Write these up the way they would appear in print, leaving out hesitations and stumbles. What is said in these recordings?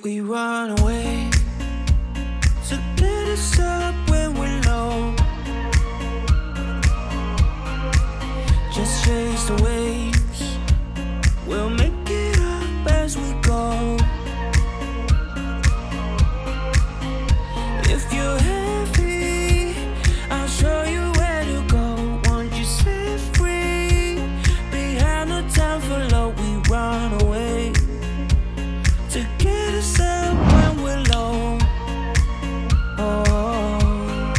We run away to get us up when we're low. Just chase the waves, we'll make it up as we go. If you're heavy, I'll show you where to go. Won't you set free? Behind the town for low, we run away to get us up when we're low. Oh,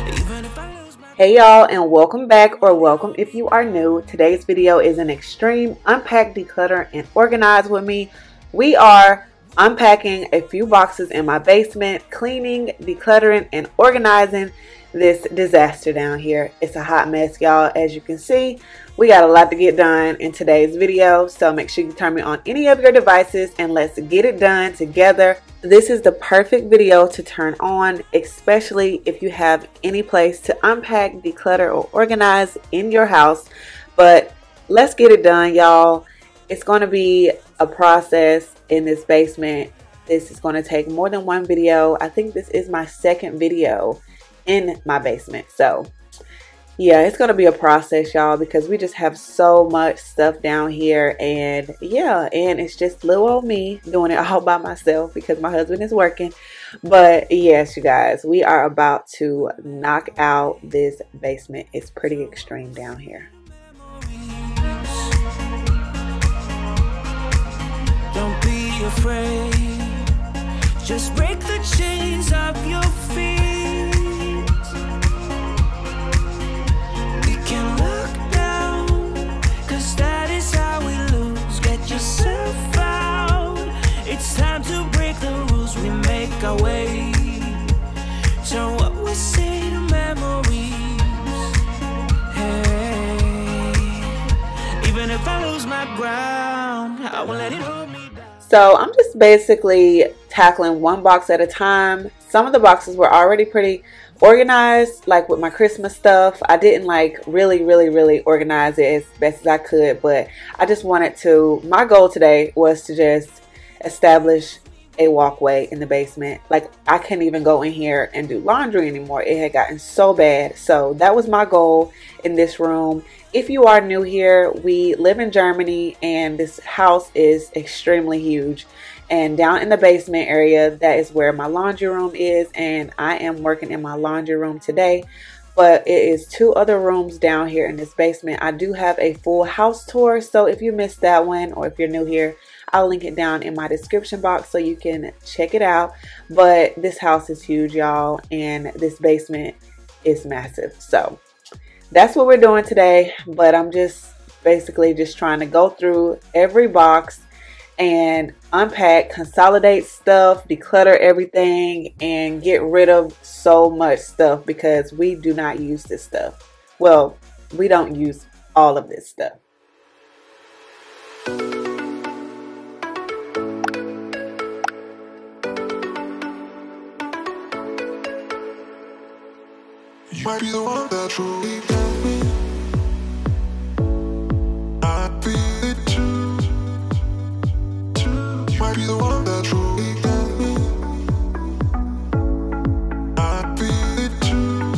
even if I lose my... Hey y'all, and welcome back, or welcome if you are new. Today's video is an extreme unpack, declutter, and organize with me. We are unpacking a few boxes in my basement, cleaning, decluttering, and organizing this disaster down here. It's a hot mess, y'all. As you can see, we got a lot to get done in today's video, so make sure you turn me on any of your devices and let's get it done together. This is the perfect video to turn on, especially if you have any place to unpack, declutter, or organize in your house. But let's get it done, y'all. It's going to be a process in this basement. This is going to take more than one video. I think this is my second video in my basement. So yeah, it's going to be a process, y'all, because we just have so much stuff down here. And yeah, and it's just little old me doing it all by myself because my husband is working. But yes, you guys, we are about to knock out this basement. It's pretty extreme down here. Don't be afraid, just break the chains of your feet. We can look down, cause that is how we lose. Get yourself out, it's time to break the rules. We make our way, turn what we say to memories. Hey, even if I lose my ground, I won't let it hold me. So I'm just basically tackling one box at a time. Some of the boxes were already pretty organized, like with my Christmas stuff. I didn't like really organize it as best as I could, but I just wanted to, my goal today was to just establish a walkway in the basement. Like I couldn't even go in here and do laundry anymore. It had gotten so bad. So that was my goal in this room. If you are new here, we live in Germany and this house is extremely huge. And down in the basement area, that is where my laundry room is. And I am working in my laundry room today. But it is two other rooms down here in this basement. I do have a full house tour. So if you missed that one, or if you're new here, I'll link it down in my description box so you can check it out. But this house is huge, y'all. And this basement is massive. So that's what we're doing today, but I'm just basically just trying to go through every box and unpack, consolidate stuff, declutter everything, and get rid of so much stuff because we do not use this stuff. Well, we don't use all of this stuff. You might be the one that truly got me. I feel it too. You might be the one that truly got me. I feel it too.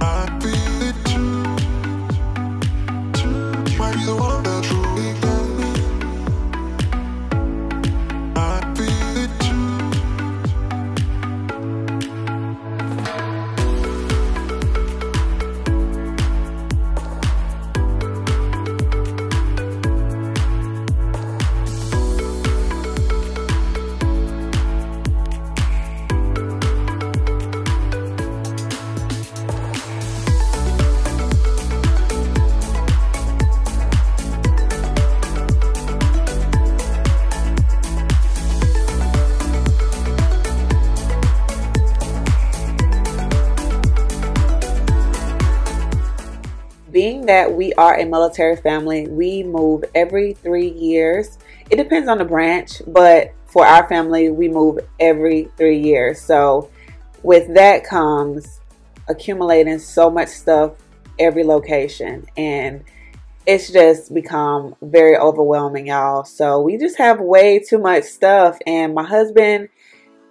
I feel it too. You might be the one that truly got me. Being that we are a military family, we move every 3 years. It depends on the branch, but for our family, we move every 3 years. So with that comes accumulating so much stuff every location. And it's just become very overwhelming, y'all. So we just have way too much stuff, and my husband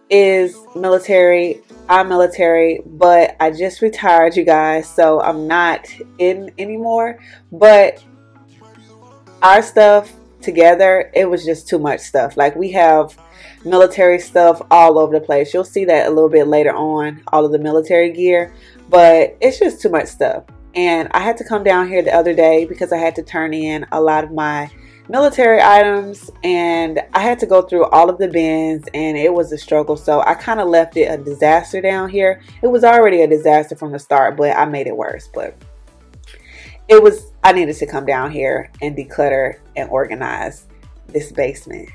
is military, I'm military, but I just retired, you guys, so I'm not in anymore. But our stuff together, it was just too much stuff. Like, we have military stuff all over the place. You'll see that a little bit later on, all of the military gear, but it's just too much stuff. And I had to come down here the other day because I had to turn in a lot of my military items, and I had to go through all of the bins, and it was a struggle. So I kind of left it a disaster down here. It was already a disaster from the start, but I made it worse. But I needed to come down here and declutter and organize this basement.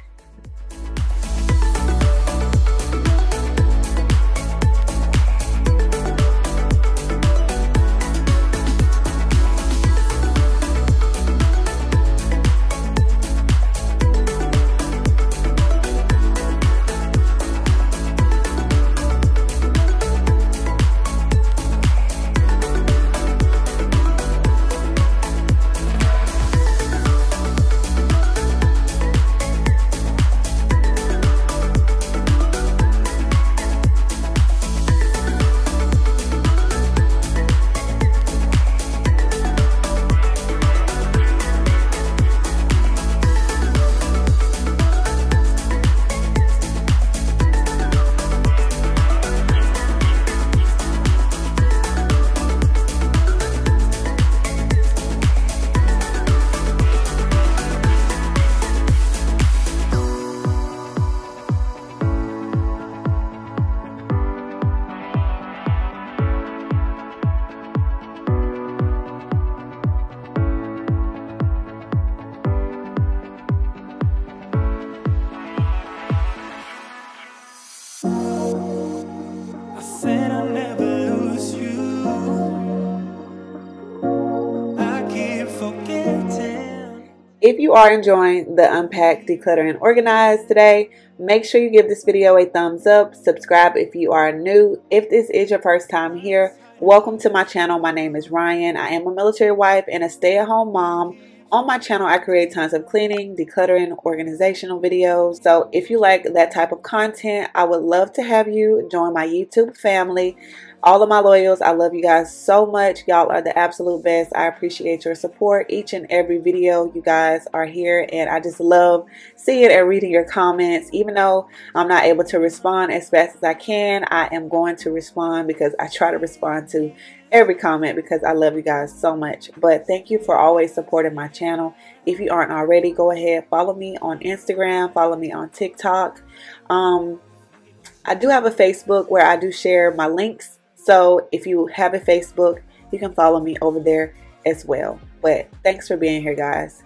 If you are enjoying the Unpack, Declutter, and Organize today, make sure you give this video a thumbs up. Subscribe if you are new. If this is your first time here, welcome to my channel. My name is Ryan. I am a military wife and a stay-at-home mom. On my channel, I create tons of cleaning, decluttering, organizational videos. So if you like that type of content, I would love to have you join my YouTube family. All of my loyals, I love you guys so much. Y'all are the absolute best. I appreciate your support. Each and every video, you guys are here, and I just love seeing and reading your comments. Even though I'm not able to respond as fast as I can, I am going to respond because I try to respond to every comment because I love you guys so much. But thank you for always supporting my channel. If you aren't already, go ahead, follow me on Instagram, follow me on TikTok. I do have a Facebook where I do share my links. So if you have a Facebook, you can follow me over there as well. But thanks for being here, guys.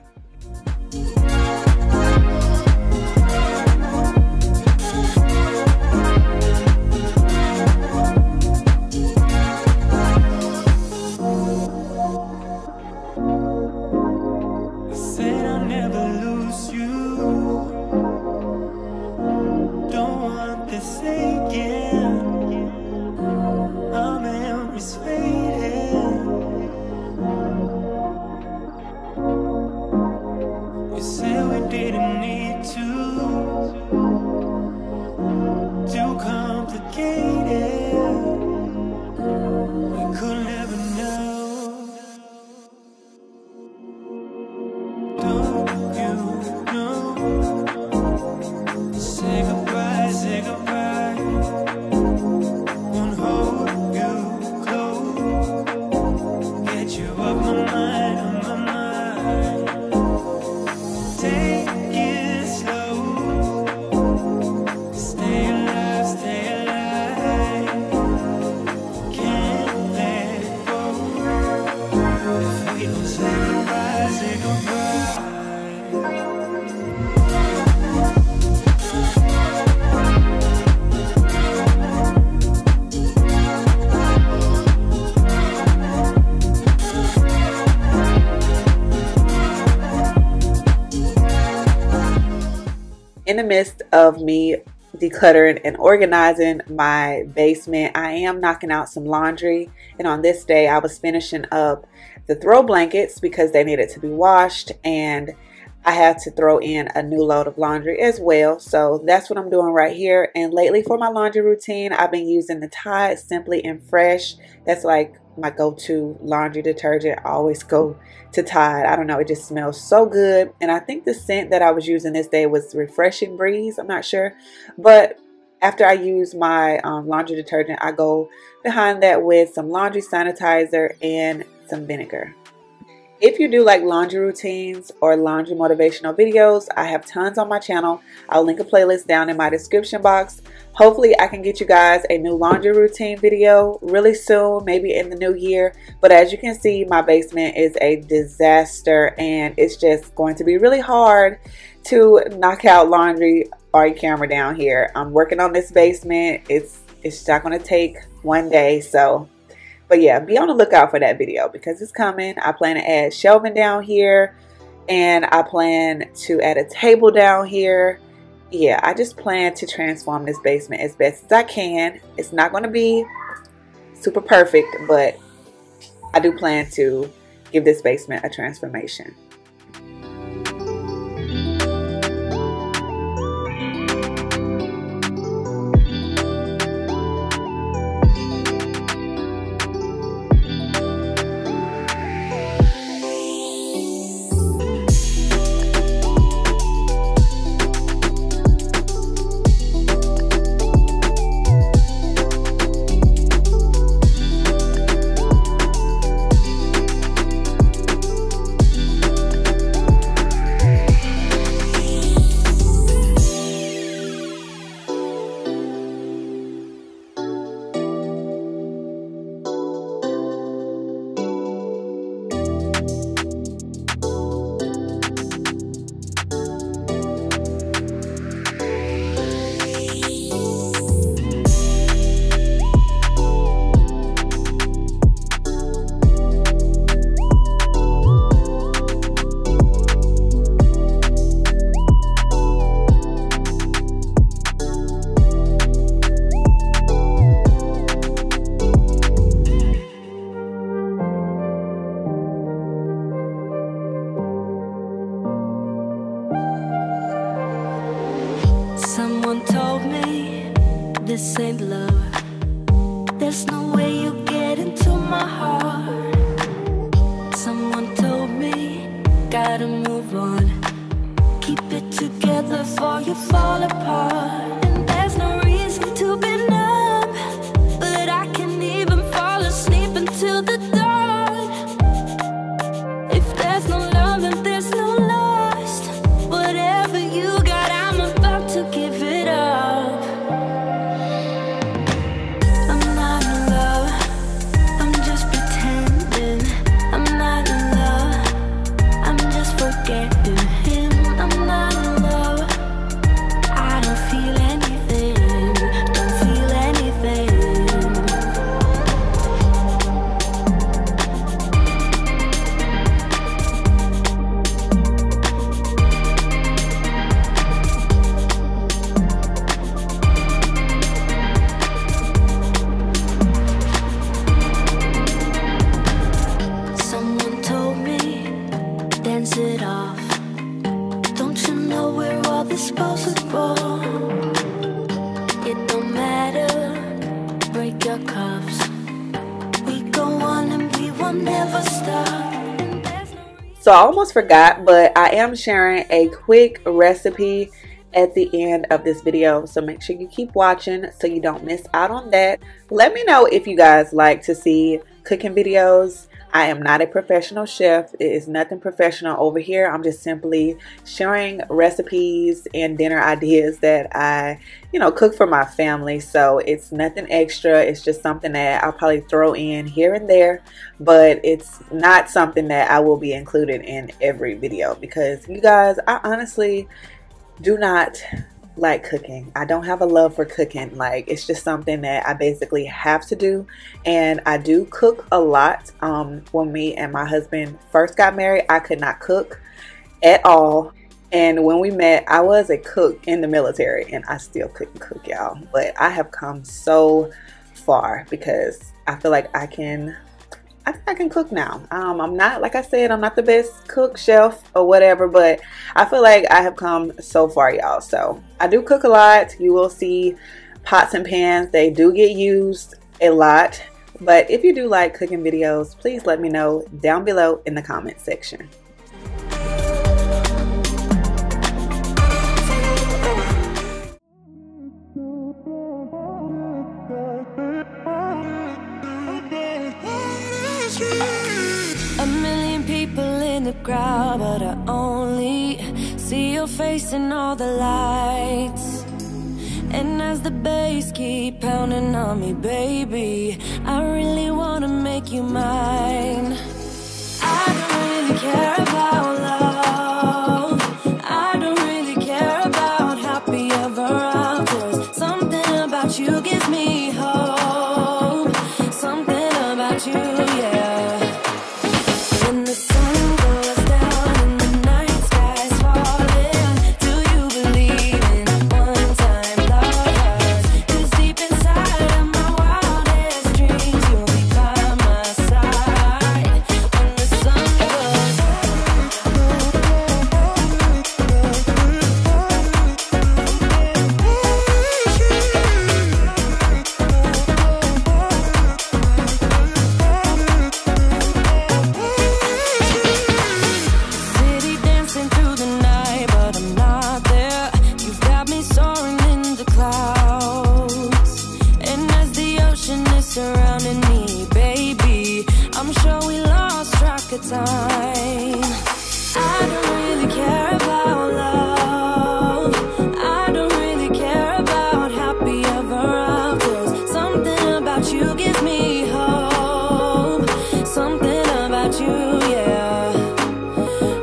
In the midst of me decluttering and organizing my basement, I am knocking out some laundry, and on this day I was finishing up the throw blankets because they needed to be washed, and I had to throw in a new load of laundry as well. So that's what I'm doing right here. And lately for my laundry routine, I've been using the Tide Simply and Fresh. That's like my go-to laundry detergent. I always go to Tide. I don't know, it just smells so good. And I think the scent that I was using this day was Refreshing Breeze. I'm not sure. But after I use my laundry detergent, I go behind that with some laundry sanitizer and some vinegar. If you do like laundry routines or laundry motivational videos, I have tons on my channel. I'll link a playlist down in my description box. Hopefully I can get you guys a new laundry routine video really soon, maybe in the new year. But as you can see, my basement is a disaster, and it's just going to be really hard to knock out laundry or camera down here. I'm working on this basement. It's not going to take one day, so. But yeah, be on the lookout for that video because it's coming. I plan to add shelving down here, and I plan to add a table down here. Yeah, I just plan to transform this basement as best as I can. It's not going to be super perfect, but I do plan to give this basement a transformation. Someone told me this ain't love. There's no way you get into my heart. Someone told me gotta move on. Keep it together before you fall apart. And there's no reason to be numb, but I can't even fall asleep until the dawn. If there's no love and there's no lust, whatever you got, I'm about to give it up. I'm not in love, I'm just pretending. I'm not in love, I'm just forgetting him. I'm not in love, I don't feel anything, don't feel anything. Someone told me, dance it off. Don't you know we're all disposable? It don't matter, break your cuffs. We go on and we will never stop. And there's no reason. So I almost forgot, but I am sharing a quick recipe at the end of this video, so make sure you keep watching so you don't miss out on that. Let me know if you guys like to see cooking videos. I am not a professional chef. It is nothing professional over here. I'm just simply sharing recipes and dinner ideas that I, cook for my family. So it's nothing extra. It's just something that I'll probably throw in here and there, but it's not something that I will be included in every video because you guys, I honestly do not like cooking. I don't have a love for cooking. Like, it's just something that I basically have to do, and I do cook a lot. When me and my husband first got married, I could not cook at all, and when we met, I was a cook in the military and I still couldn't cook, y'all. But I have come so far because I feel like I can I think I can cook now. I'm not, like I said, I'm not the best cook, chef, or whatever, but I feel like I have come so far, y'all. So I do cook a lot. You will see pots and pans. They do get used a lot. But if you do like cooking videos, please let me know down below in the comment section. A million people in the crowd, but I only see your face in all the lights. And as the bass keep pounding on me, baby, I really wanna make you mine. I don't really care about love. I don't really care about happy ever after. Something about you gives me hope. Something about you, yeah. Surrounding me, baby, I'm sure we lost track of time. I don't really care about love. I don't really care about happy ever afters. Something about you gives me hope. Something about you, yeah.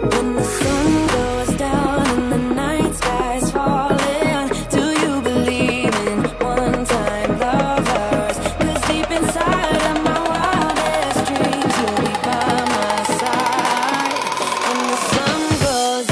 When the sun goes down and the night sky's falling, do you believe in one-time lovers? Inside of my wildest dreams, you'll be by my side when the sun goes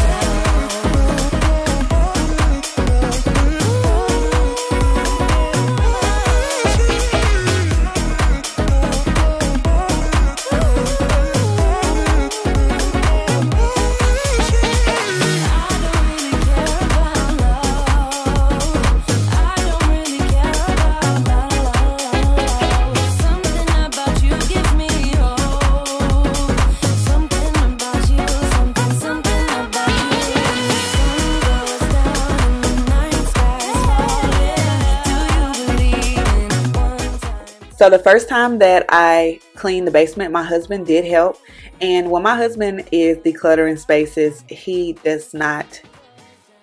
So the first time that I cleaned the basement, my husband did help. And when my husband is decluttering spaces, he does not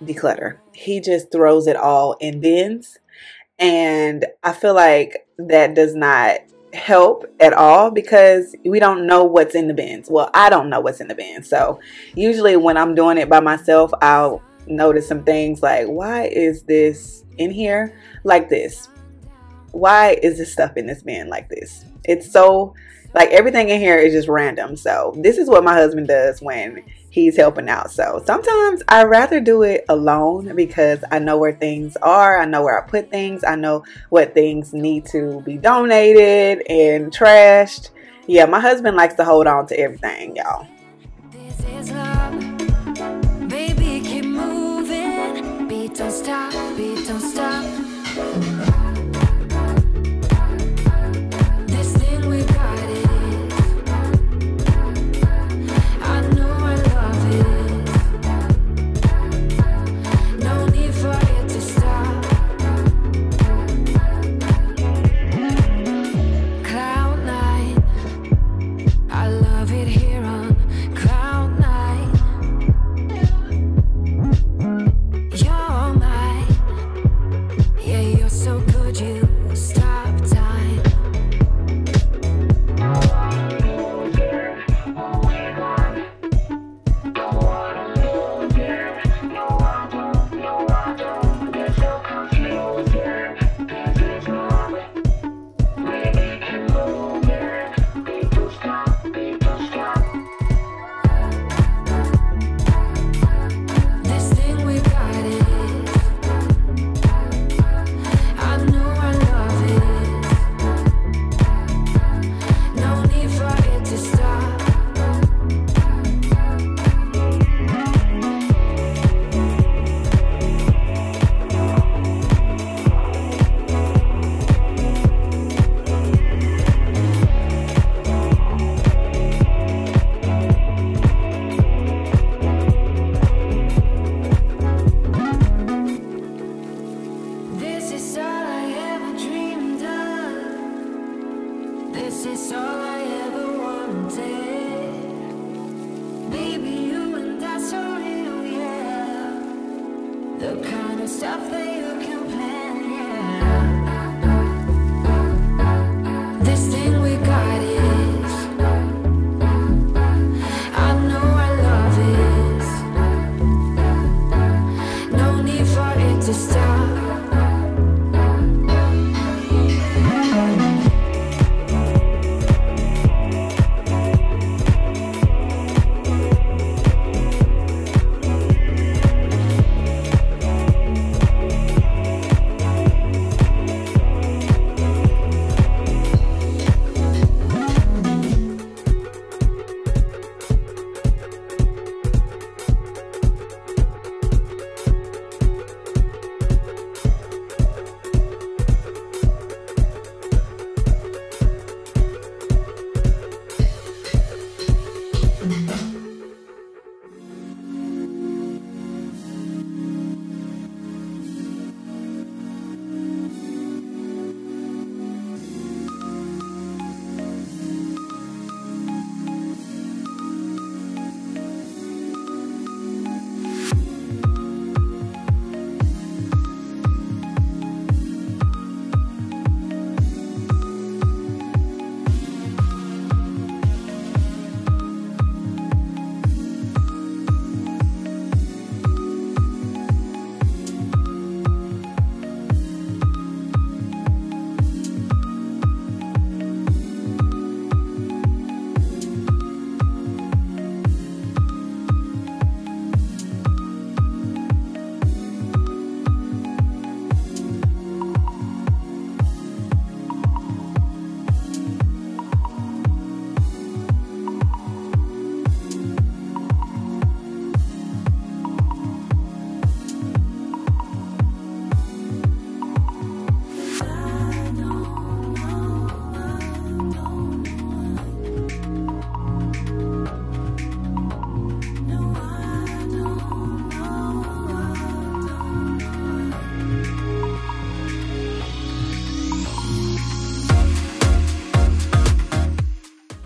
declutter. He just throws it all in bins. And I feel like that does not help at all because we don't know what's in the bins. Well, I don't know what's in the bins. So usually when I'm doing it by myself, I'll notice some things like, why is this in here like this? Why is this stuff in this bin like this? It's so, like, everything in here is just random. So this is what my husband does when he's helping out. So sometimes I rather do it alone because I know where things are. I know where I put things. I know what things need to be donated and trashed. Yeah, my husband likes to hold on to everything, y'all. This is love. Baby, keep moving. Beat don't stop, beat don't stop. You're my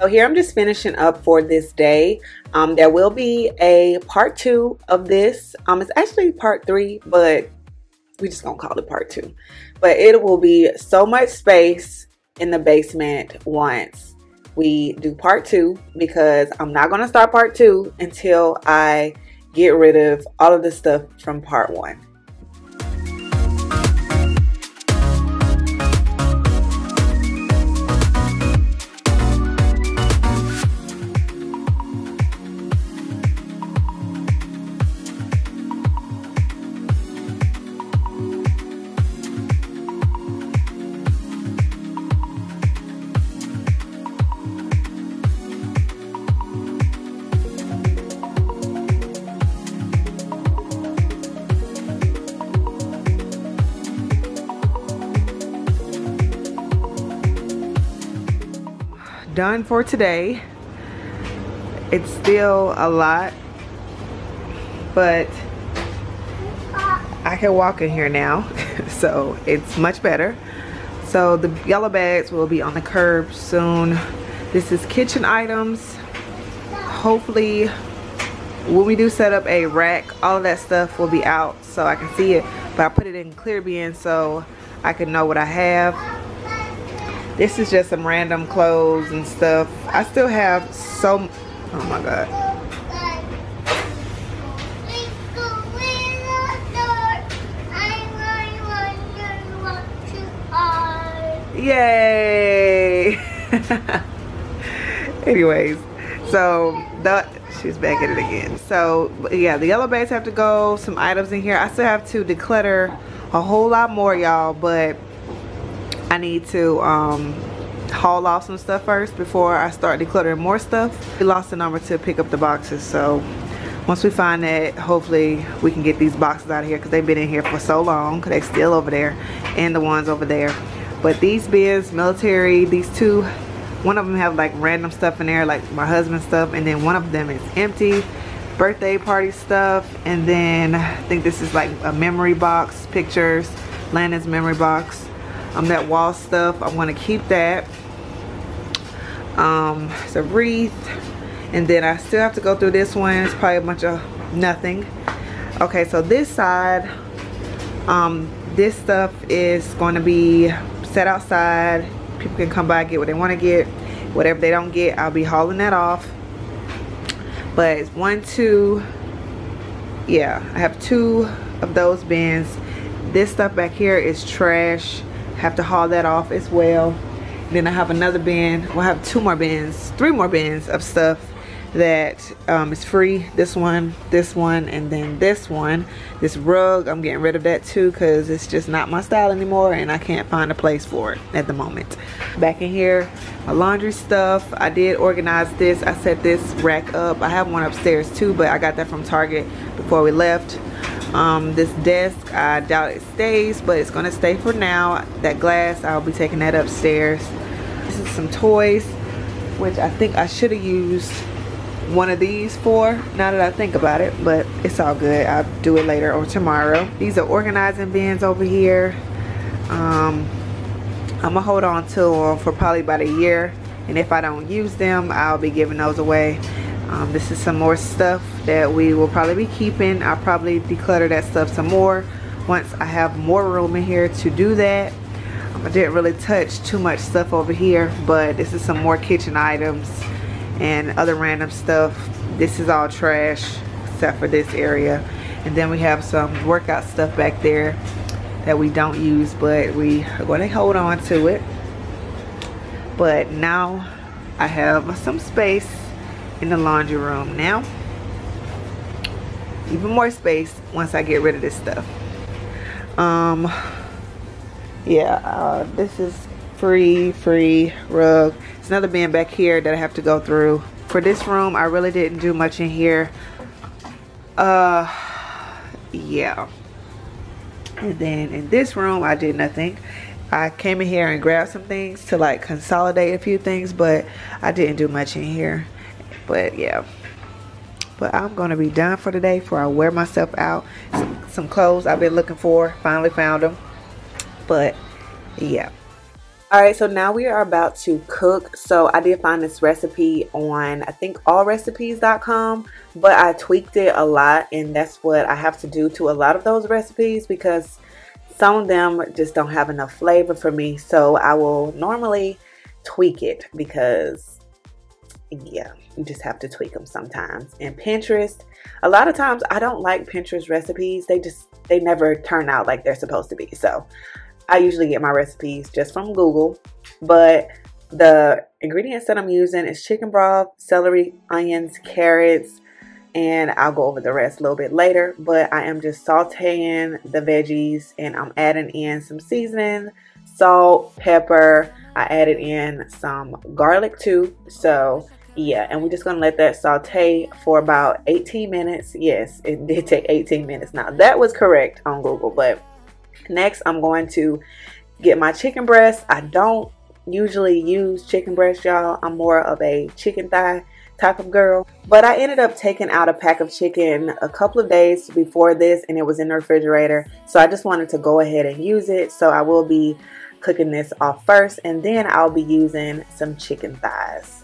So here I'm just finishing up for this day. There will be a part 2 of this. It's actually part 3, but we just gonna call it part 2. But it will be so much space in the basement once we do part 2, because I'm not gonna start part 2 until I get rid of all of the stuff from part 1. Done for today. It's still a lot, but I can walk in here now, so it's much better. So the yellow bags will be on the curb soon. This is kitchen items. Hopefully when we do set up a rack, all of that stuff will be out so I can see it, but I put it in clear bin so I can know what I have. This is just some random clothes and stuff. I still have so, oh my god. Yay! Anyways, so she's back at it again. So yeah, the yellow bags have to go. Some items in here. I still have to declutter a whole lot more, y'all, but I need to haul off some stuff first before I start decluttering more stuff. We lost the number to pick up the boxes, so once we find that, hopefully we can get these boxes out of here, because they've been in here for so long, because they're still over there, and the ones over there. But these bins, military, these two, one of them have like random stuff in there, like my husband's stuff, and then one of them is empty, birthday party stuff, and then I think this is like a memory box, pictures, Landon's memory box. That wall stuff, I want to keep that. It's a wreath, and then I still have to go through this one. It's probably a bunch of nothing. Okay, so this side, this stuff is going to be set outside. People can come by, get what they want to get. Whatever they don't get, I'll be hauling that off. But it's 1, 2, yeah, I have 2 of those bins. This stuff back here is trash. Have to haul that off as well. Then I have another bin. We'll have 2 more bins, 3 more bins of stuff that is free. This one, and then this one. This rug, I'm getting rid of that too, because it's just not my style anymore, and I can't find a place for it at the moment. Back in here, my laundry stuff. I did organize this. I set this rack up. I have one upstairs too, but I got that from Target before we left. This desk, I doubt it stays, but it's gonna stay for now. That glass, I'll be taking that upstairs. This is some toys, which I think I should have used one of these for, now that I think about it, but it's all good. I'll do it later or tomorrow. These are organizing bins over here. I'm gonna hold on to them for probably about a year, and if I don't use them, I'll be giving those away. This is some more stuff that we will probably be keeping. I'll probably declutter that stuff some more once I have more room in here to do that. I didn't really touch too much stuff over here, but this is some more kitchen items and other random stuff. This is all trash except for this area. And then we have some workout stuff back there that we don't use, but we are going to hold on to it. But now I have some space in the laundry room now. Even more space once I get rid of this stuff. This is free rug. It's another bin back here that I have to go through. For this room, I really didn't do much in here. Yeah. And then in this room, I did nothing. I came in here and grabbed some things to like consolidate a few things, but I didn't do much in here. But yeah. But I'm gonna be done for today before I wear myself out. Some clothes I've been looking for, finally found them. But yeah. Alright, so now we are about to cook. So I did find this recipe on, I think, allrecipes.com, but I tweaked it a lot, and that's what I have to do to a lot of those recipes because some of them just don't have enough flavor for me. So I will normally tweak it because, yeah, you just have to tweak them sometimes. And Pinterest, a lot of times I don't like Pinterest recipes. They never turn out like they're supposed to be. So I usually get my recipes just from Google, but the ingredients that I'm using is chicken broth, celery, onions, carrots, and I'll go over the rest a little bit later. But I am just sauteing the veggies, and I'm adding in some seasoning, salt, pepper. I added in some garlic too. So yeah, and we're just gonna let that saute for about 18 minutes. Yes, it did take 18 minutes. Now that was correct on Google. But next, I'm going to get my chicken breast. I don't usually use chicken breast, y'all. I'm more of a chicken thigh type of girl. But I ended up taking out a pack of chicken a couple of days before this, and it was in the refrigerator. So I just wanted to go ahead and use it. So I will be cooking this off first, and then I'll be using some chicken thighs.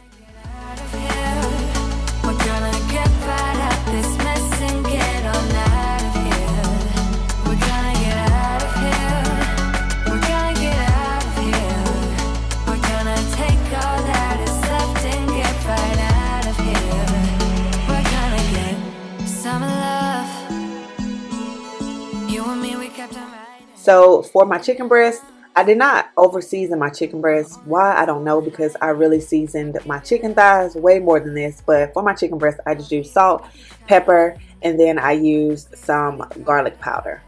So for my chicken breast, I did not over season my chicken breast. Why? I don't know, because I really seasoned my chicken thighs way more than this. But for my chicken breast, I just used salt, pepper, and then I used some garlic powder.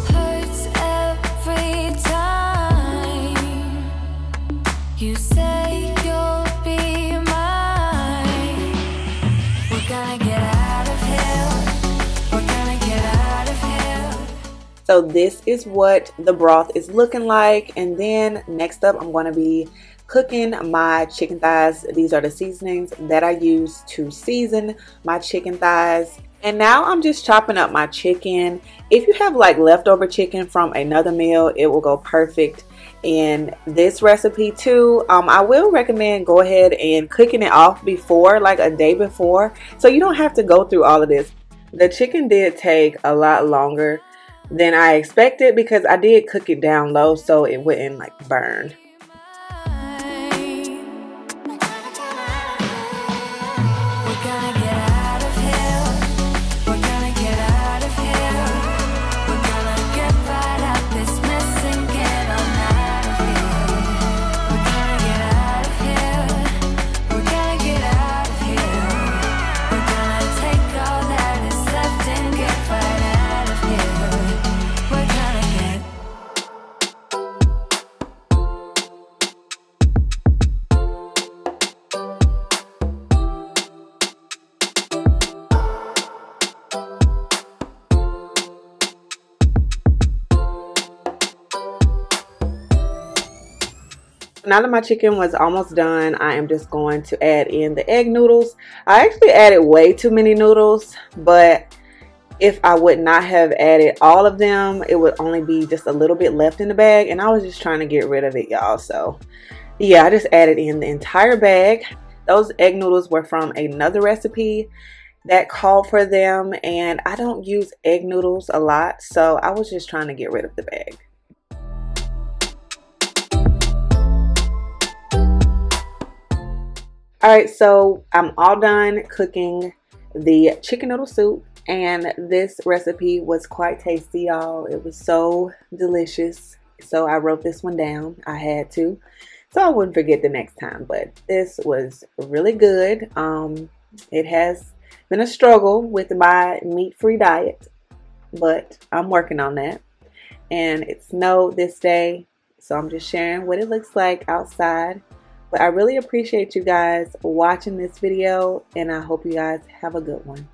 Hurts every time you say you'll be mine. We're gonna get out of here. We're gonna get out of here. So this is what the broth is looking like. And then next up, I'm going to be cooking my chicken thighs. These are the seasonings that I use to season my chicken thighs. And now I'm just chopping up my chicken. If you have like leftover chicken from another meal, it will go perfect in this recipe too. I will recommend go ahead and cooking it off before, like a day before, so you don't have to go through all of this. The chicken did take a lot longer than I expected because I did cook it down low so it wouldn't like burn. Now that my chicken was almost done, I am just going to add in the egg noodles. I actually added way too many noodles, but if I would not have added all of them, it would only be just a little bit left in the bag, and I was just trying to get rid of it, y'all. So yeah, I just added in the entire bag. Those egg noodles were from another recipe that called for them, and I don't use egg noodles a lot, so I was just trying to get rid of the bag. Alright, so I'm all done cooking the chicken noodle soup, and this recipe was quite tasty, y'all. It was so delicious, so I wrote this one down. I had to, so I wouldn't forget the next time, but this was really good. It has been a struggle with my meat-free diet, but I'm working on that. And it snowed this day, so I'm just sharing what it looks like outside. But I really appreciate you guys watching this video, and I hope you guys have a good one.